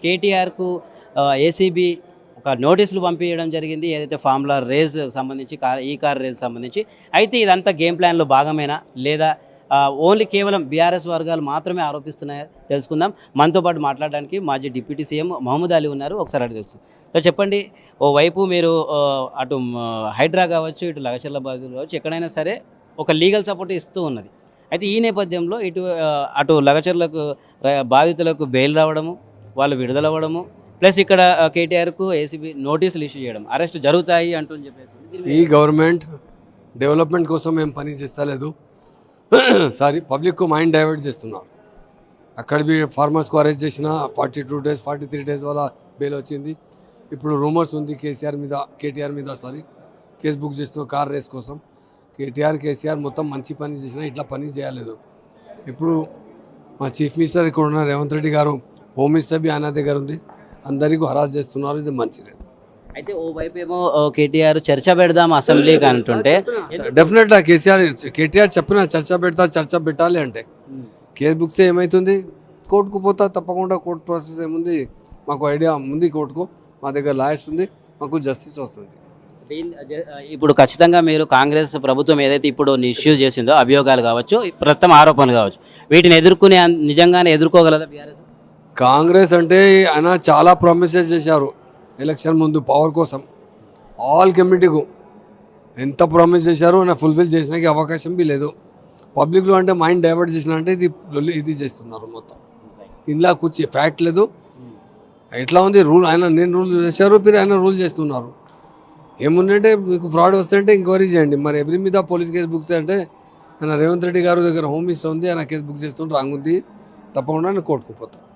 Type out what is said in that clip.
కేటీఆర్కు ACB ఒక నోటీసులు పంపించడం జరిగింది, ఏదైతే ఫార్ములా రేస్ సంబంధించి ఈ కార్ రేస్ సంబంధించి. అయితే ఇదంతా గేమ్ ప్లాన్లో భాగమేనా లేదా ఓన్లీ కేవలం బీఆర్ఎస్ వర్గాలు మాత్రమే ఆరోపిస్తున్నాయో తెలుసుకుందాం. మనతో పాటు మాట్లాడడానికి మాజీ డిప్యూటీ సీఎం మహమూద్ అలీ ఉన్నారు. ఒకసారి అడిగి తెలుసు. సో చెప్పండి, ఓవైపు మీరు అటు హైడ్రా కావచ్చు, ఇటు లగచర్ల బాధితులు కావచ్చు, ఎక్కడైనా సరే ఒక లీగల్ సపోర్ట్ ఇస్తూ ఉన్నది. అయితే ఈ నేపథ్యంలో అటు లగచర్లకు బాధితులకు బెయిల్ రావడము, వాళ్ళు విడుదల అవ్వడము, ప్లస్ ఇక్కడ కేటీఆర్కు ఏసీబీ నోటీసులు ఇష్యూ చేయడం, అరెస్ట్ జరుగుతాయి అంటూ చెప్పేసి ఈ గవర్నమెంట్ డెవలప్మెంట్ కోసం ఏం పని చేస్తలేదు. సారీ, పబ్లిక్కు మైండ్ డైవర్ట్ చేస్తున్నారు. అక్కడ ఫార్మర్స్కు అరెస్ట్ చేసిన 42 days 43 days వల్ల బెయిల్ వచ్చింది. ఇప్పుడు రూమర్స్ ఉంది కేటీఆర్ మీద కేసు బుక్ చేస్తూ కార్ రేస్ కోసం. కేసీఆర్ మొత్తం మంచి పని చేసినా ఇట్లా పని చేయలేదు. ఇప్పుడు మా చీఫ్ మినిస్టర్ ఇక్కడ ఉన్న రేవంత్ రెడ్డి గారు, హోమ్ మినిస్టర్ బి ఆయన దగ్గర ఉంది, అందరికీ హరాస్ చేస్తున్నారు. ఇది మంచిది. అయితే ఓవైపు ఏమో కేటీఆర్ చర్చ పెడదాం అసెంబ్లీకి అంటుంటే డెఫినెట్గా కేటీఆర్ చెప్పిన చర్చ పెట్టాలి అంటే కేసు బుక్తే ఏమవుతుంది, కోర్టుకు పోతా తప్పకుండా. కోర్టు ప్రాసెస్ ఏముంది, మాకు ఐడియా ఉంది, కోర్టుకు మా దగ్గర లాయర్స్ ఉంది, మాకు జస్టిస్ వస్తుంది. ఇప్పుడు ఖచ్చితంగా మీరు కాంగ్రెస్ ప్రభుత్వం ఏదైతే ఇప్పుడు ఇష్యూ చేసిందో అభియోగాలు కావచ్చు, ప్రస్తుతం ఆరోపణలు కావచ్చు, వీటిని ఎదుర్కొనే నిజంగానే ఎదుర్కోగలదా బీఆర్ఎస్? కాంగ్రెస్ అంటే ఆయన చాలా ప్రామిసెస్ చేశారు ఎలక్షన్ ముందు పవర్ కోసం. ఆల్ కమ్యూనిటీకు ఎంత ప్రామిస్ చేశారో ఆయన ఫుల్ఫిల్ చేసినాకి అవకాశం బి లేదు. పబ్లిక్లో అంటే మైండ్ డైవర్ట్ చేసిన అంటే ఇది చేస్తున్నారు మొత్తం. ఇందులో కూర్చి ఫ్యాక్ట్ లేదు. ఎట్లా ఉంది రూల్, నేను రూల్ చేశారు, మీరు ఆయన రూల్ చేస్తున్నారు. ఏముందంటే మీకు ఫ్రాడ్ వస్తే అంటే ఎంక్వైరీ చేయండి. మరి ఎవరి మీద పోలీస్ కేసు బుక్ చేయంటే ఆయన రేవంత్ రెడ్డి గారు దగ్గర హోమ్ మినిస్టర్ ఉంది, ఆయన కేసు బుక్ చేస్తుంటే రాంగ్ ఉంది, తప్పకుండా నేను కోర్టుకు పోతాను.